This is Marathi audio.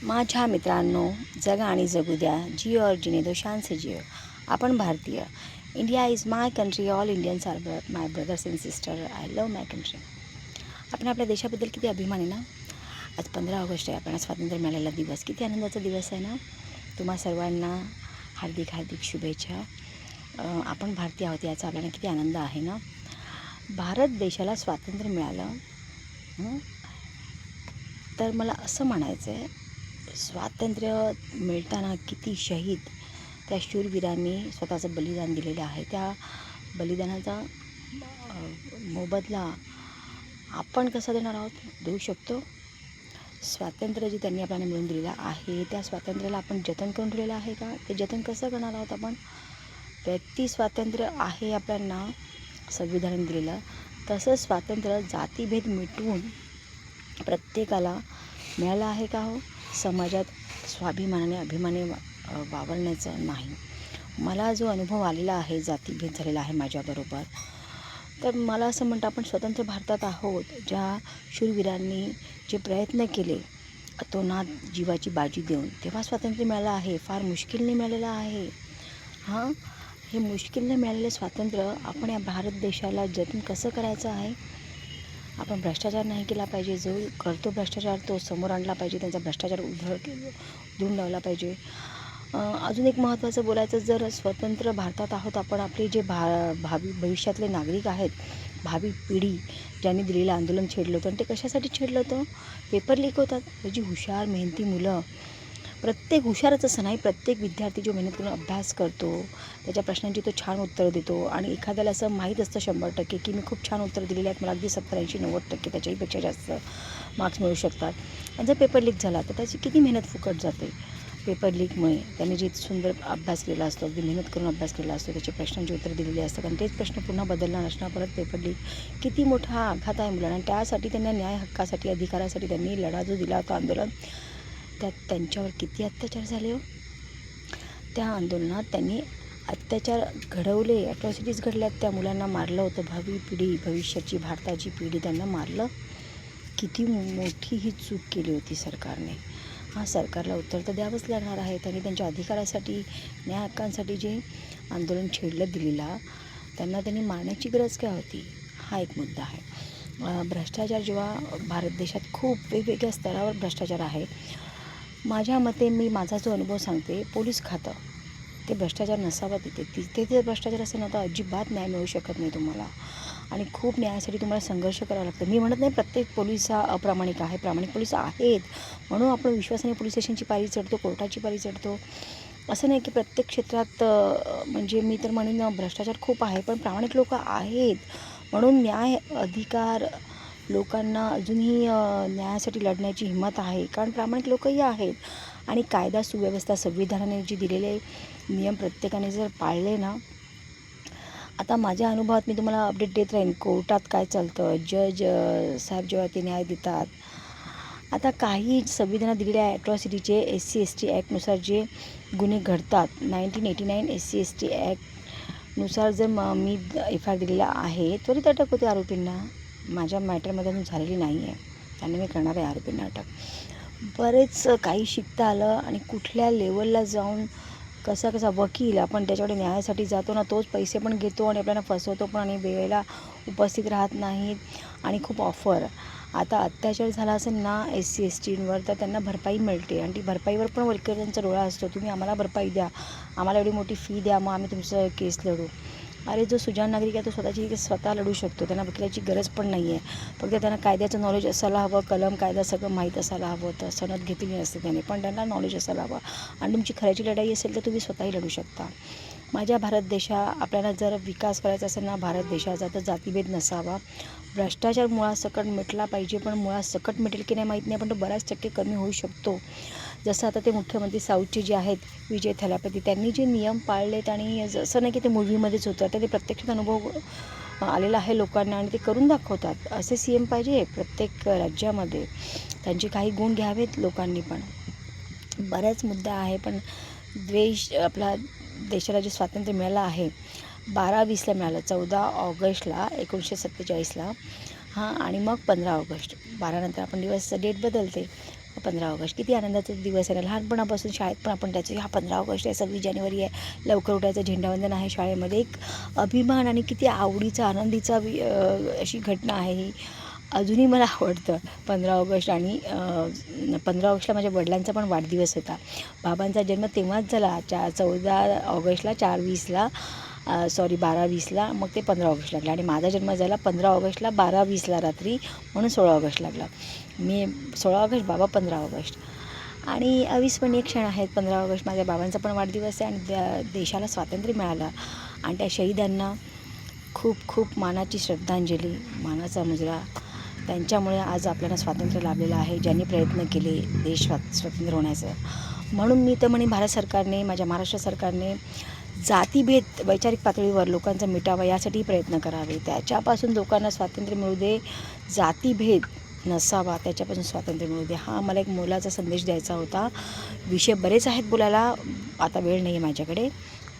माझ्या मित्रांनो, जगा आणि जगू द्या, जिओ और जिने दो शान से जिओ. आपण भारतीय. India is my country. All Indians are my brothers and sister. I love my country. आपण आपल्या देशाबद्दल किती अभिमान आहे ना. आज 15 ऑगस्ट आहे, आपल्याला स्वातंत्र्य मिळालेला दिवस. किती आनंदाचा दिवस आहे ना. तुम्हा सर्वांना हार्दिक हार्दिक शुभेच्छा. आपण भारतीय आहोत याचा आपल्याला किती आनंद आहे ना. भारत देशाला स्वातंत्र्य मिळालं तर मला असं म्हणायचं आहे, स्वातंत्र्य मिळताना किती शहीद त्या शूरवीरांनी स्वतःचं बलिदान दिलेलं आहे. त्या बलिदानाचा मोबदला आपण कसा देणार आहोत, देऊ शकतो. स्वातंत्र्य जे त्यांनी आपल्याला मिळवून दिलेलं आहे, त्या स्वातंत्र्याला आपण जतन करून ठेवलेलं आहे का? ते जतन कसं करणार आहोत आपण? व्यक्ती स्वातंत्र्य आहे आपल्याला संविधानाने दिलेलं, तसंच स्वातंत्र्य जातीभेद मिटवून प्रत्येकाला मिळालं आहे का हो? समाजात स्वाभिमानाने अभिमाने वावरण्याचं नाही. मला जो अनुभव आलेला आहे, जातीभेद झालेला आहे माझ्याबरोबर, तर मला असं म्हणतं आपण स्वतंत्र भारतात आहोत. ज्या शूरवीरांनी जे प्रयत्न केले अतोनात जीवाची बाजी देऊन, तेव्हा स्वातंत्र्य मिळालं आहे. फार मुश्किलने मिळालेलं आहे. हे मुश्किलने मिळालेलं स्वातंत्र्य आपण या भारत देशाला जतन कसं करायचं आहे? आपण भ्रष्टाचार नाही केला पाहिजे. जो करतो भ्रष्टाचार तो समोर आणला पाहिजे, त्यांचा भ्रष्टाचार उधळून लावला पाहिजे. अजून एक महत्त्वाचं बोलायचं, जर स्वतंत्र भारतात आहोत आपण, आपले जे भावी भविष्यातले नागरिक आहेत, भावी पिढी ज्यांनी दिलेलं आंदोलन छेडलं होतं, आणि ते कशासाठी छेडलं होतं? पेपर लीक होतात. जी हुशार मेहनती मुलं, प्रत्येक हुशारच असं नाही, प्रत्येक विद्यार्थी जो मेहनत करून अभ्यास करतो, त्याच्या प्रश्नांची तो छान उत्तर देतो, आणि एखाद्याला असं माहीत असतं 100% की मी खूप छान उत्तर दिलेली आहेत, मला अगदी 70-80-90% त्याच्याहीपेक्षा जास्त मार्क्स मिळू शकतात. आणि जर पेपर लीक झाला तर त्याची किती मेहनत फुकट जाते. पेपर लीकमुळे त्यांनी जे सुंदर अभ्यास केला असतो, अगदी मेहनत करून अभ्यास केला असतो, त्याचे प्रश्नांची उत्तर दिलेली असतात, आणि तेच प्रश्न पुन्हा बदलणार नसणार, परत पेपर लीक. किती मोठा आघात आहे मुलांना. आणि त्यासाठी त्यांना न्याय हक्कासाठी, अधिकारासाठी त्यांनी लढा जो दिला होता, आंदोलन, त्यात त्यांच्यावर किती अत्याचार झाले हो. त्या आंदोलनात त्यांनी अत्याचार घडवले, ॲट्रॉसिटीज घडल्यात, त्या मुलांना मारलं होतं. भावी पिढी, भविष्याची भारताची पिढी, त्यांना मारलं. किती मोठी ही चूक केली होती सरकारने. सरकारला उत्तर तर द्यावंच लागणार आहे. त्यांनी त्यांच्या अधिकारासाठी, न्याय हक्कांसाठी जे आंदोलन छेडलं दिलेला, त्यांनी मारण्याची गरज काय होती? हा एक मुद्दा आहे. भ्रष्टाचार जेव्हा भारत देशात खूप वेगवेगळ्या स्तरावर भ्रष्टाचार आहे. माझ्या मते, मी माझा जो अनुभव सांगते, पोलीस खातं ते भ्रष्टाचार नसावं. तिथे भ्रष्टाचार असेल ना तर अजिबात न्याय मिळू शकत नाही तुम्हाला, आणि खूप न्यायासाठी तुम्हाला संघर्ष करावा लागतो. मी म्हणत नाही प्रत्येक पोलीस हा अप्रामाणिक आहे, प्रामाणिक पोलीस आहेत, म्हणून आपण विश्वासाने पोलीस स्टेशनची पायरी चढतो, कोर्टाची पायरी चढतो. असं नाही की प्रत्येक क्षेत्रात म्हणजे मी तर म्हणेन भ्रष्टाचार खूप आहे, पण प्रामाणिक लोक आहेत, म्हणून न्याय अधिकार लोकांना अजूनही न्यायासाठी लढण्याची हिंमत आहे, कारण प्रामाणिक लोकही आहेत. आणि कायदा सुव्यवस्था, संविधानाने जे दिलेले नियम प्रत्येकाने जर पाळले ना, आता माझ्या अनुभवात मी तुम्हाला अपडेट देत राहीन, कोर्टात काय चालतं, जज साहेब जेव्हा ते न्याय देतात. आता काही संविधानात दिलेल्या ॲट्रॉसिटीचे SC/ST ॲक्टनुसार जे गुन्हे घडतात, 1989 SC/ST ॲक्टनुसार जर मी FIR दिलेला आहे, त्वरित अटक होते आरोपींना. माझ्या मॅटरमध्ये अजून झालेली नाही आहे, त्यांनी मी करणार आहे आरोपींना अटक. बरेच काही शिकता आलं, आणि कुठल्या लेवलला जाऊन कसा वकील आपण त्याच्याकडे न्यायासाठी जातो ना, तोच पैसे पण घेतो आणि आपल्याला फसवतो पण, आणि वेळेला उपस्थित राहत नाहीत, आणि खूप ऑफर. आता अत्याचार झाला असेल ना SC/STवर, तर त्यांना भरपाई मिळते, आणि ती भरपाईवर पण वकिलांचा डोळा असतो. तुम्ही आम्हाला भरपाई द्या, आम्हाला एवढी मोठी फी द्या, मग आम्ही तुमचं केस लढू. अरे, जो सुजाण नागरिक आहे तो स्वतःची केस स्वतः लढू शकतो, त्यांना वकिलाची गरज पण नाही आहे. फक्त त्यांना कायद्याचं नॉलेज असायला हवं, कलम कायदा सगळं माहीत असायला हवं. तर सनद घेतलेली नसते त्याने, पण त्यांना नॉलेज असायला हवं, आणि तुमची खऱ्याची लढाई असेल तर तुम्ही स्वतःही लढू शकता. माझ्या भारत आपल्याला जर विकास करायचा असेल ना भारत देशाचा, तर जातीभेद नसावा. भ्रष्टाचार मुळासकट मिटला पाहिजे, पण मुळासकट मिटेल की नाही माहीत नाही, पण तो बऱ्याच टक्के कमी होऊ शकतो. जसं आता ते मुख्यमंत्री साऊथचे जे आहेत, विजय थलापती, त्यांनी जे नियम पाळलेत, आणि जसं नाही की ते मूव्हीमध्येच होतं, तर ते प्रत्यक्षात अनुभव आलेला आहे लोकांना, आणि ते करून दाखवतात. असे CM पाहिजे प्रत्येक राज्यामध्ये. त्यांचे काही गुण घ्यावेत लोकांनी पण. बऱ्याच मुद्दा आहे, पण आपला देशाला जे स्वातंत्र्य मिळालं आहे, 12/20ला मिळालं, 14 ऑगस्टला 1947ला. आणि मग 15 ऑगस्ट, 12 नंतर आपण डेट बदलते. 15 ऑगस्ट किती आनंदाचा दिवस आहे ना. लहानपणापासून शाळेत पण आपण त्याचं हा 15 ऑगस्ट आहे, 26 जानेवारी आहे, लवकर उठायचं, झेंडावंदन आहे शाळेमध्ये. एक अभिमान आणि किती आवडीचा आनंदीचा अशी घटना आहे ही. अजूनही मला आवडतं 15 ऑगस्ट. आणि 15 ऑगस्टला माझ्या वडिलांचा पण वाढदिवस होता. बाबांचा जन्म तेव्हाच झाला 14 ऑगस्टला 4:20ला 12:20ला, मग ते 15 ऑगस्ट लागलं. आणि माझा जन्म झाला 15 ऑगस्टला 12:20ला रात्री, म्हणून 16 ऑगस्ट लागला. मी 16 ऑगस्ट, बाबा 15 ऑगस्ट. आणि अविस्मरणीय क्षण आहेत 15 ऑगस्ट. माझ्या बाबांचा पण वाढदिवस आहे आणि देशाला स्वातंत्र्य मिळालं आणि त्या शहीदांना खूप खूप मानाची श्रद्धांजली, मानाचा मुजरा. त्यांच्यामुळे आज आपल्याला स्वातंत्र्य लाभलेलं आहे, ज्यांनी प्रयत्न केले देश स्वतंत्र होण्याचं. म्हणून मी तर म्हणे भारत सरकारने, माझ्या महाराष्ट्र सरकारने जातीभेद वैचारिक पातळीवर लोकांचा मिटावा यासाठी प्रयत्न करावे. त्याच्यापासून लोकांना स्वातंत्र्य मिळू दे, जातीभेद नसावा, त्याच्यापासून स्वातंत्र्य मिळू दे. हा मला एक मोलाचा संदेश द्यायचा होता. विषय बरेच आहेत बोलायला, आता वेळ नाही आहे माझ्याकडे.